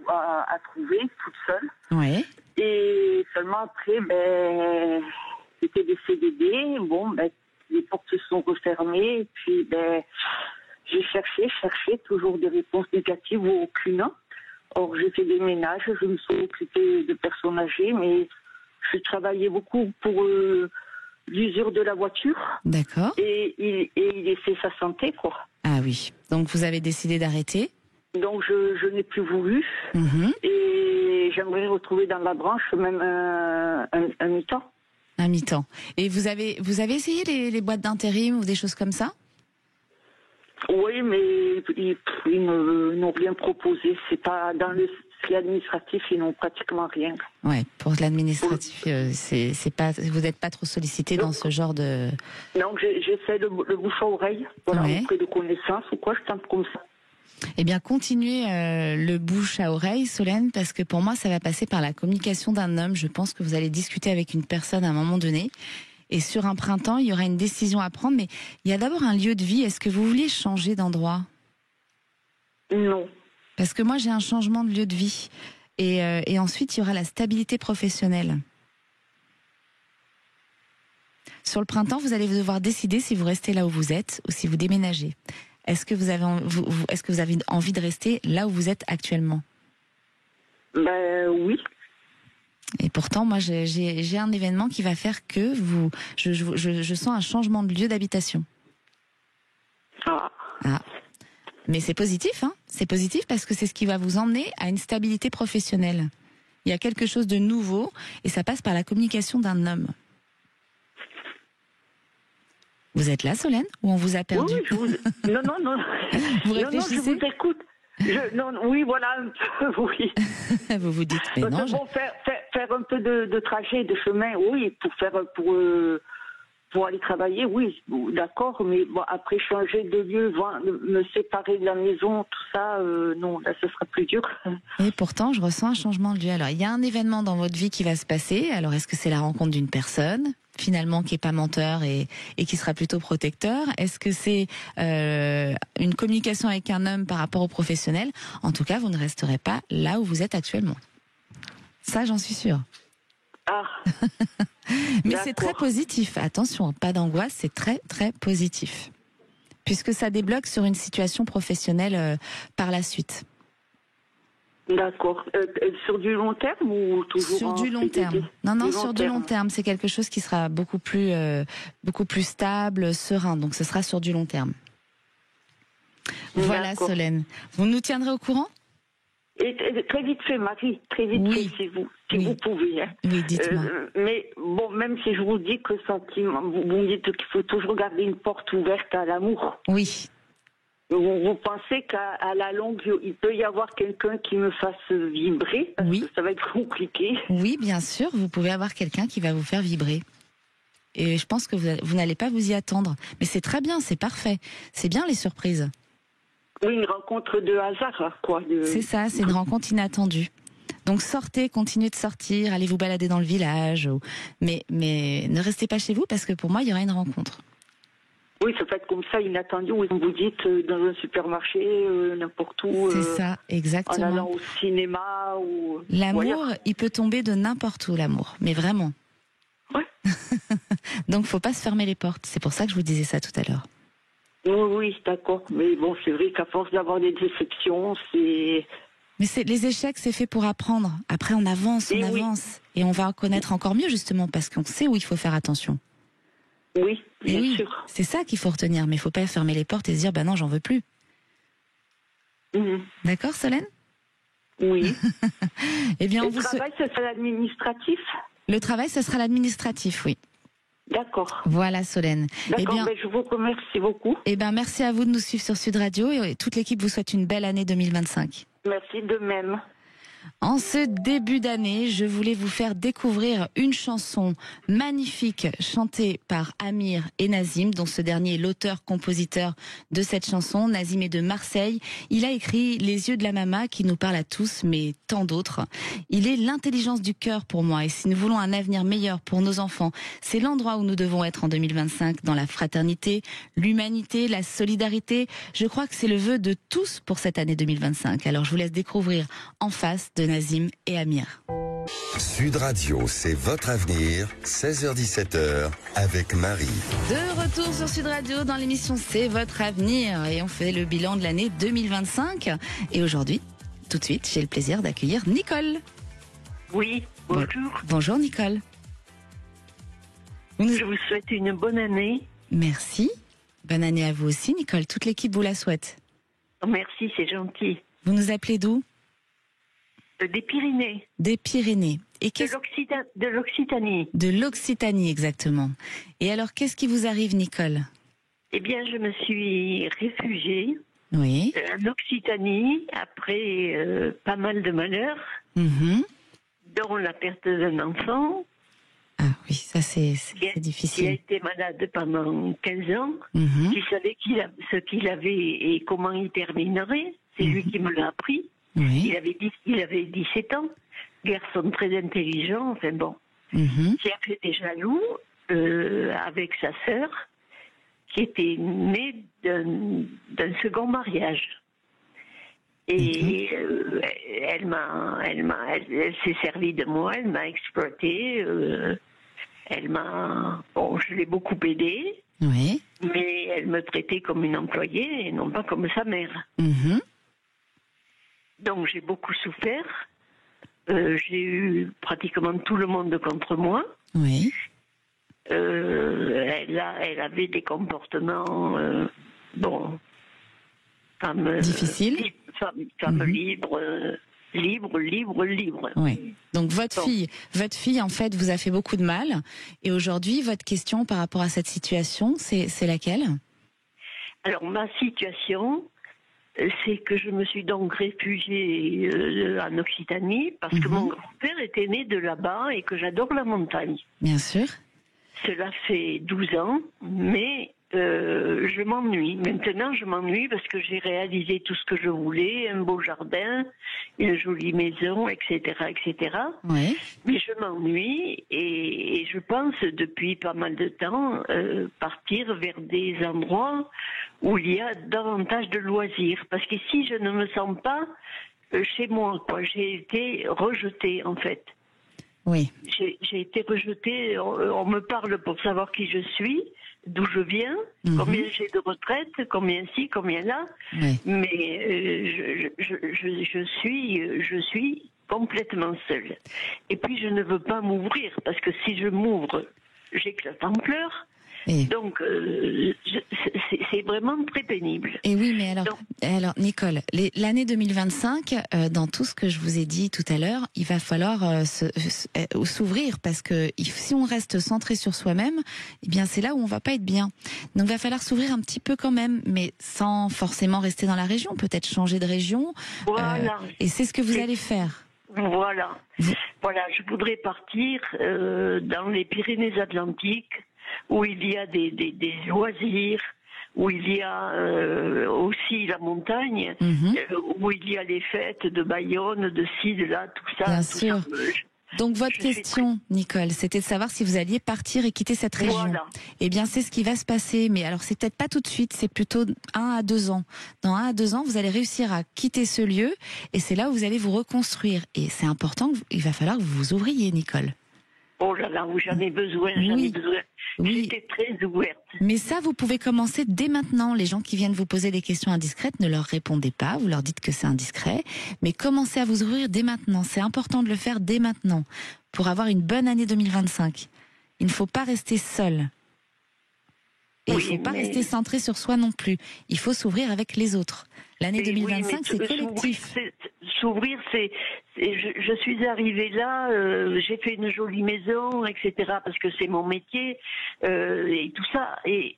à trouver toute seule. Oui. Et seulement après, c'était des CDD. Les portes se sont refermées. Et puis, j'ai cherché toujours des réponses négatives ou aucune. Or, j'ai fait des ménages, je me suis occupée de personnes âgées, mais je travaillais beaucoup pour l'usure de la voiture. D'accord. Et il laissait sa santé, quoi. Ah oui. Donc, vous avez décidé d'arrêter? Donc, je n'ai plus voulu. Mmh. Et j'aimerais retrouver dans la branche même un mi-temps. Un mi-temps. Et vous avez essayé les boîtes d'intérim ou des choses comme ça? Oui, mais ils n'ont rien proposé. C'est pas dans le administratif, ils n'ont pratiquement rien. Ouais, pour l'administratif, c'est pas, vous n'êtes pas trop sollicité dans ce genre de. Donc j'essaie le bouche à oreille, auprès de connaissances ou quoi, je tente comme ça. Eh bien, continuez le bouche à oreille, Solène, parce que pour moi, ça va passer par la communication d'un homme. Je pense que vous allez discuter avec une personne à un moment donné. Et sur un printemps, il y aura une décision à prendre, mais il y a d'abord un lieu de vie. Est-ce que vous vouliez changer d'endroit? Non. Parce que moi, j'ai un changement de lieu de vie. Et ensuite, il y aura la stabilité professionnelle. Sur le printemps, vous allez devoir décider si vous restez là où vous êtes ou si vous déménagez. Est-ce que vous avez envie de rester là où vous êtes actuellement? Oui. Et pourtant, moi, j'ai un événement qui va faire que je sens un changement de lieu d'habitation. Ah. Mais c'est positif, hein? C'est positif parce que c'est ce qui va vous emmener à une stabilité professionnelle. Il y a quelque chose de nouveau et ça passe par la communication d'un homme. Vous êtes là, Solène, ou on vous a perdu? Oui, non. Vous réfléchissez? Non, je vous écoute. Oui, voilà, oui. Vous vous dites, mais non. Faire un peu de trajet, de chemin, oui, pour aller travailler, oui, d'accord, mais bon, après changer de lieu, me séparer de la maison, tout ça, non, là, ce sera plus dur. Et pourtant, je ressens un changement de lieu. Alors, il y a un événement dans votre vie qui va se passer. Alors, est-ce que c'est la rencontre d'une personne, finalement, qui n'est pas menteur et qui sera plutôt protecteur? Est-ce que c'est une communication avec un homme par rapport au professionnel? En tout cas, vous ne resterez pas là où vous êtes actuellement. Ça, j'en suis sûre. Ah. Mais c'est très positif. Attention, pas d'angoisse, c'est très, très positif. Puisque ça débloque sur une situation professionnelle par la suite. D'accord. Sur du long terme ou toujours sur du long terme? Non, sur du long terme. C'est quelque chose qui sera beaucoup plus stable, serein. Donc ce sera sur du long terme. Voilà, Solène. Vous nous tiendrez au courant? Et très vite fait, Marie. Très vite fait, si vous pouvez. Hein. Oui, dites-moi. Mais bon, même si je vous dis que sentiment, vous me dites qu'il faut toujours garder une porte ouverte à l'amour. Oui. Vous pensez qu'à la longue, il peut y avoir quelqu'un qui me fasse vibrer? Parce que ça va être compliqué. Oui, bien sûr, vous pouvez avoir quelqu'un qui va vous faire vibrer. Et je pense que vous n'allez pas vous y attendre. Mais c'est très bien, c'est parfait. C'est bien les surprises. Oui, une rencontre de hasard, quoi. C'est ça, c'est une rencontre inattendue. Donc sortez, continuez de sortir, allez vous balader dans le village. Mais ne restez pas chez vous parce que pour moi, il y aura une rencontre. Oui, ça peut être comme ça, inattendu, où vous dites dans un supermarché, n'importe où. C'est ça, exactement. En allant au cinéma ou. L'amour, il peut tomber de n'importe où, l'amour, mais vraiment. Ouais. Donc, faut pas se fermer les portes. C'est pour ça que je vous disais ça tout à l'heure. Oui, d'accord. Mais bon, c'est vrai qu'à force d'avoir des déceptions, c'est. Mais les échecs, c'est fait pour apprendre. Après, on avance. Et on va connaître encore mieux, justement, parce qu'on sait où il faut faire attention. Oui, bien sûr. C'est ça qu'il faut retenir, mais il ne faut pas fermer les portes et se dire, bah non, j'en veux plus. D'accord, Solène? Oui. Eh bien, le travail, ce sera l'administratif? Le travail, ce sera l'administratif, oui. D'accord. Voilà, Solène. D'accord, je vous remercie beaucoup. Eh bien, merci à vous de nous suivre sur Sud Radio et toute l'équipe vous souhaite une belle année 2025. Merci de même. En ce début d'année, je voulais vous faire découvrir une chanson magnifique chantée par Amir et Nazim, dont ce dernier est l'auteur-compositeur de cette chanson. Nazim est de Marseille. Il a écrit Les yeux de la Mama qui nous parle à tous, mais tant d'autres. Il est l'intelligence du cœur pour moi. Et si nous voulons un avenir meilleur pour nos enfants, c'est l'endroit où nous devons être en 2025, dans la fraternité, l'humanité, la solidarité. Je crois que c'est le vœu de tous pour cette année 2025. Alors je vous laisse découvrir En face de Nazim et Amir. Sud Radio, c'est votre avenir, 16h-17h, avec Marie. De retour sur Sud Radio dans l'émission C'est votre avenir et on fait le bilan de l'année 2025. Et aujourd'hui, tout de suite, j'ai le plaisir d'accueillir Nicole. Oui, bonjour. Bonjour Nicole. Je vous souhaite une bonne année. Merci. Bonne année à vous aussi Nicole, toute l'équipe vous la souhaite. Merci, c'est gentil. Vous nous appelez d'où ? Des Pyrénées. Des Pyrénées. Et de l'Occitanie. De l'Occitanie, exactement. Et alors, qu'est-ce qui vous arrive, Nicole ? Eh bien, je me suis réfugiée en Occitanie après pas mal de malheurs, dont la perte d'un enfant. Ah oui, ça c'est difficile. Il a été malade pendant 15 ans. Qui savait ce qu'il avait et comment il terminerait. C'est lui qui me l'a appris. Oui. Il avait 17 ans, garçon très intelligent, enfin bon. J'ai fait des jaloux, avec sa sœur, qui était née d'un second mariage. Et elle s'est servie de moi, elle m'a exploitée, je l'ai beaucoup aidée, oui. Mais elle me traitait comme une employée et non pas comme sa mère. Donc j'ai beaucoup souffert. J'ai eu pratiquement tout le monde contre moi. Oui. Elle avait des comportements difficiles. Femme libre. Oui. Donc votre fille en fait vous a fait beaucoup de mal. Et aujourd'hui, votre question par rapport à cette situation, c'est laquelle? Alors ma situation, c'est que je me suis donc réfugiée en Occitanie parce que mon grand-père était né de là-bas et que j'adore la montagne. Bien sûr. Cela fait 12 ans, mais je m'ennuie. Maintenant, je m'ennuie parce que j'ai réalisé tout ce que je voulais, un beau jardin, une jolie maison, etc., etc. Oui. Mais je m'ennuie et je pense depuis pas mal de temps partir vers des endroits où il y a davantage de loisirs. Parce qu'ici, je ne me sens pas chez moi, quoi. J'ai été rejetée, en fait. Oui. J'ai été rejetée. On me parle pour savoir qui je suis, d'où je viens, combien j'ai de retraite, combien ci, combien là. Oui. Mais je suis complètement seule. Et puis je ne veux pas m'ouvrir parce que si je m'ouvre, j'éclate en pleurs. Et donc, c'est vraiment très pénible. Et oui, mais alors Nicole, l'année 2025, dans tout ce que je vous ai dit tout à l'heure, il va falloir s'ouvrir parce que si on reste centré sur soi-même, eh bien c'est là où on va pas être bien. Donc il va falloir s'ouvrir un petit peu quand même, mais sans forcément rester dans la région, peut-être changer de région. Voilà. Et c'est ce que vous allez faire. Voilà. Voilà, je voudrais partir dans les Pyrénées-Atlantiques, où il y a des loisirs, où il y a aussi la montagne, où il y a les fêtes de Bayonne, de ci, de là, tout ça. Bien sûr. Donc votre question, Nicole, c'était de savoir si vous alliez partir et quitter cette région. Voilà. Eh bien, c'est ce qui va se passer, mais alors c'est peut-être pas tout de suite, c'est plutôt 1 à 2 ans. Dans 1 à 2 ans, vous allez réussir à quitter ce lieu, et c'est là où vous allez vous reconstruire. Et c'est important, il va falloir que vous vous ouvriez, Nicole. Oh là là, j'en ai besoin, Oui. J'étais très ouverte. Mais ça, vous pouvez commencer dès maintenant. Les gens qui viennent vous poser des questions indiscrètes, ne leur répondez pas, vous leur dites que c'est indiscret, mais commencez à vous ouvrir dès maintenant. C'est important de le faire dès maintenant pour avoir une bonne année 2025. Il ne faut pas rester seul. Et il ne faut pas rester centré sur soi non plus. Il faut s'ouvrir avec les autres. L'année 2025, c'est collectif. S'ouvrir, je suis arrivée là, j'ai fait une jolie maison, etc., parce que c'est mon métier, et tout ça. Et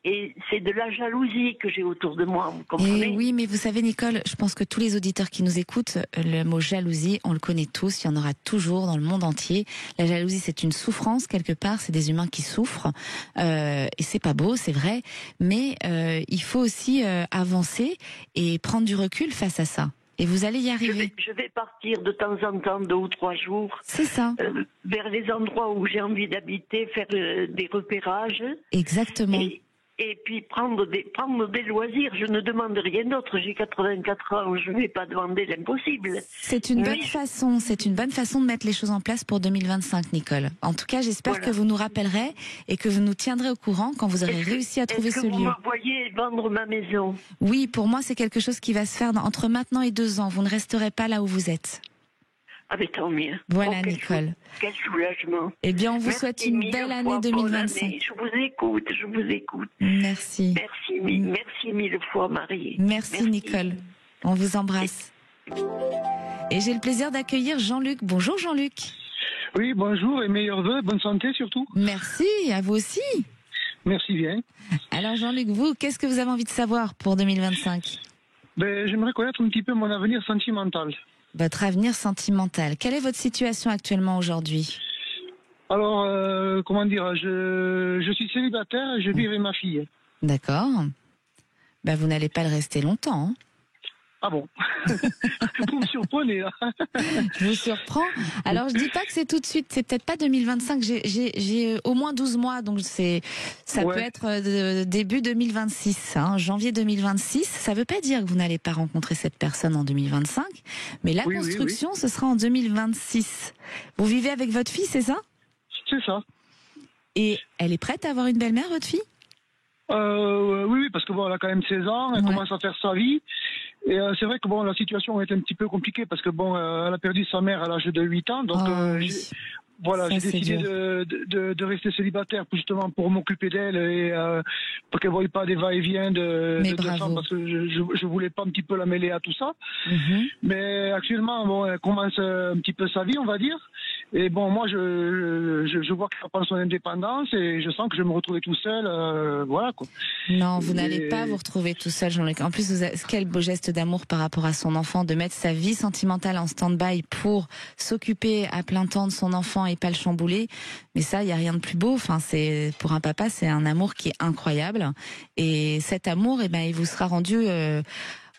c'est de la jalousie que j'ai autour de moi, vous comprenez ? Et oui, mais vous savez, Nicole, je pense que tous les auditeurs qui nous écoutent, le mot jalousie, on le connaît tous, il y en aura toujours dans le monde entier. La jalousie, c'est une souffrance, quelque part, c'est des humains qui souffrent, et c'est pas beau, c'est vrai, mais il faut aussi avancer et prendre du recul face à ça. Et vous allez y arriver. Je vais partir de temps en temps, 2 ou 3 jours. C'est ça. Vers les endroits où j'ai envie d'habiter, faire des repérages. Exactement. Et puis prendre des loisirs. Je ne demande rien d'autre. J'ai 84 ans. Je ne vais pas demander l'impossible. C'est une bonne façon. C'est une bonne façon de mettre les choses en place pour 2025, Nicole. En tout cas, j'espère que vous nous rappellerez et que vous nous tiendrez au courant quand vous aurez réussi à trouver ce lieu. Est-ce que vous me voyez vendre ma maison ? Oui, pour moi, c'est quelque chose qui va se faire entre maintenant et 2 ans. Vous ne resterez pas là où vous êtes. Ah mais tant mieux. Voilà, Nicole. Quel soulagement. Eh bien, on vous souhaite une belle année 2025. Je vous écoute. Merci. Merci 1000 fois, Marie. Merci, Nicole. On vous embrasse. Et j'ai le plaisir d'accueillir Jean-Luc. Bonjour, Jean-Luc. Oui, bonjour et meilleurs vœux, bonne santé surtout. Merci, à vous aussi. Merci bien. Alors, Jean-Luc, vous, qu'est-ce que vous avez envie de savoir pour 2025 ? J'aimerais connaître un petit peu mon avenir sentimental. Votre avenir sentimental. Quelle est votre situation actuellement aujourd'hui ? Alors, je suis célibataire et je vis avec ma fille. D'accord. Vous n'allez pas le rester longtemps. Hein ? Ah bon. Vous me surprenez là. Je vous surprends. Alors je dis pas que c'est tout de suite, c'est peut-être pas 2025. J'ai au moins 12 mois, donc ça peut être début 2026, hein, janvier 2026. Ça veut pas dire que vous n'allez pas rencontrer cette personne en 2025, mais la construction ce sera en 2026. Vous vivez avec votre fille, c'est ça? C'est ça. Et elle est prête à avoir une belle-mère, votre fille? Oui, parce que bon, elle a quand même 16 ans, elle commence à faire sa vie. Et c'est vrai que bon, la situation est un petit peu compliquée parce que bon, elle a perdu sa mère à l'âge de 8 ans, donc voilà, j'ai décidé de rester célibataire justement pour m'occuper d'elle et pour qu'elle ne voie pas des va-et-vient de femmes, parce que je voulais pas un petit peu la mêler à tout ça. Mais actuellement, bon, elle commence un petit peu sa vie, on va dire. Et bon, moi, je vois qu'elle prend son indépendance et je sens que je vais me retrouver tout seul, voilà quoi. Non, vous n'allez pas vous retrouver tout seul, Jean-Luc. En plus, quel beau geste d'amour par rapport à son enfant, de mettre sa vie sentimentale en stand-by pour s'occuper à plein temps de son enfant et pas le chambouler. Mais ça, il y a rien de plus beau. Enfin, c'est pour un papa, c'est un amour qui est incroyable. Et cet amour, eh ben, il vous sera rendu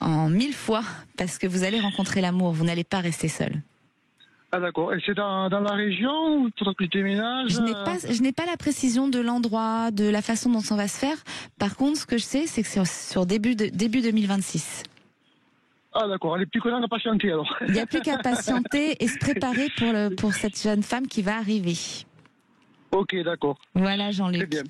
en 1000 fois parce que vous allez rencontrer l'amour. Vous n'allez pas rester seul. Ah d'accord. Et c'est dans la région ou faudra que tu déménages? Je n'ai pas la précision de l'endroit, de la façon dont ça va se faire. Par contre, ce que je sais, c'est que c'est sur début 2026. Ah d'accord, elle est plus que là à patienter alors. Il n'y a plus qu'à patienter et se préparer pour cette jeune femme qui va arriver. Ok, d'accord. Voilà, Jean-Luc. Très bien.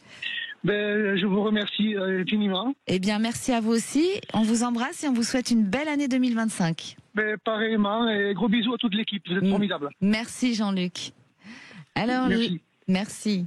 Ben, je vous remercie infiniment. Eh bien, merci à vous aussi. On vous embrasse et on vous souhaite une belle année 2025. Ben, pareillement, et gros bisous à toute l'équipe. Vous êtes formidables. Merci, Jean-Luc. Alors, merci.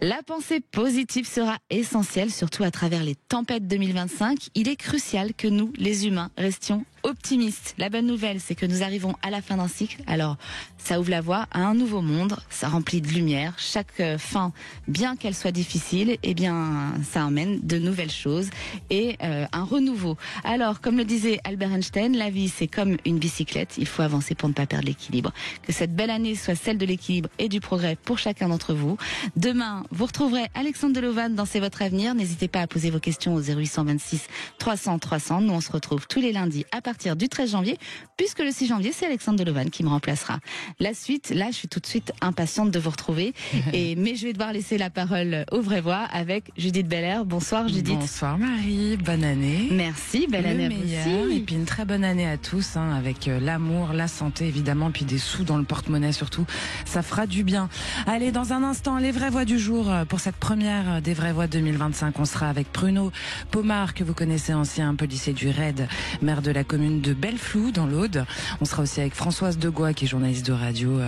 La pensée positive sera essentielle, surtout à travers les tempêtes 2025. Il est crucial que nous, les humains, restions optimistes. La bonne nouvelle, c'est que nous arrivons à la fin d'un cycle. Alors, ça ouvre la voie à un nouveau monde. Ça remplit de lumière. Chaque fin, bien qu'elle soit difficile, eh bien, ça emmène de nouvelles choses et un renouveau. Alors, comme le disait Albert Einstein, la vie, c'est comme une bicyclette. Il faut avancer pour ne pas perdre l'équilibre. Que cette belle année soit celle de l'équilibre et du progrès pour chacun d'entre vous. Demain, vous retrouverez Alexandre Delovan dans C'est votre avenir. N'hésitez pas à poser vos questions au 0826 300 300. Nous, on se retrouve tous les lundis à partir du 13 janvier, puisque le 6 janvier, c'est Alexandre Delovan qui me remplacera. La suite, là, je suis tout de suite impatiente de vous retrouver. Mais je vais devoir laisser la parole aux vraies voix avec Judith Belair. Bonsoir, Judith. Bonsoir, Marie. Bonne année. Merci, belle année à vous aussi. Et puis une très bonne année à tous, hein, avec l'amour, la santé, évidemment, et puis des sous dans le porte-monnaie surtout. Ça fera du bien. Allez, dans un instant, les vraies voix du jour pour cette première des vraies voix 2025. On sera avec Bruno Pomar, que vous connaissez, ancien policier du RAID, maire de la commune de Belleflou dans l'Aude. On sera aussi avec Françoise Degois, qui est journaliste de radio,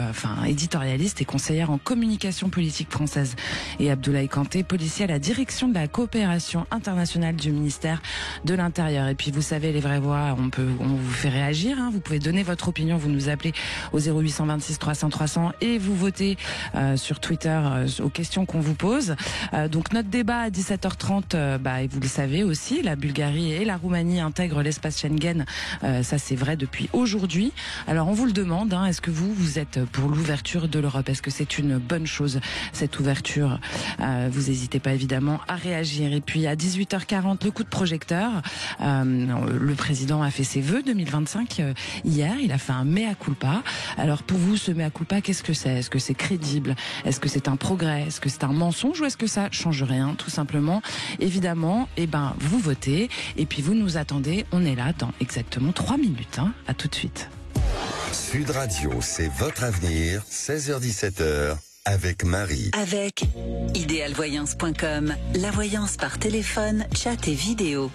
éditorialiste et conseillère en communication politique française, et Abdoulaye Kanté, policier à la direction de la coopération internationale du ministère de l'Intérieur. Et puis vous savez, les vraies voix, on vous fait réagir, hein. Vous pouvez donner votre opinion, vous nous appelez au 0826 300 300 et vous votez sur Twitter aux questions qu'on vous pose. Donc notre débat à 17h30, et vous le savez aussi, la Bulgarie et la Roumanie intègrent l'espace Schengen. Ça c'est vrai depuis aujourd'hui. Alors on vous le demande, hein, est-ce que vous êtes pour l'ouverture de l'Europe? Est-ce que c'est une bonne chose, cette ouverture? Vous n'hésitez pas évidemment à réagir. Et puis à 18h40, le coup de projecteur. Le président a fait ses vœux 2025 hier. Il a fait un mea culpa. Alors pour vous, ce mea culpa, qu'est-ce que c'est? Est-ce que c'est crédible? Est-ce que c'est un progrès? Est-ce que c'est un mensonge? Ou est-ce que ça change rien, tout simplement? Évidemment, vous votez et puis vous nous attendez. On est là dans exactement 3 minutes. Hein. À tout de suite. Sud Radio, c'est votre avenir, 16h-17h, avec Marie. Avec idéalvoyance.com, la voyance par téléphone, chat et vidéo.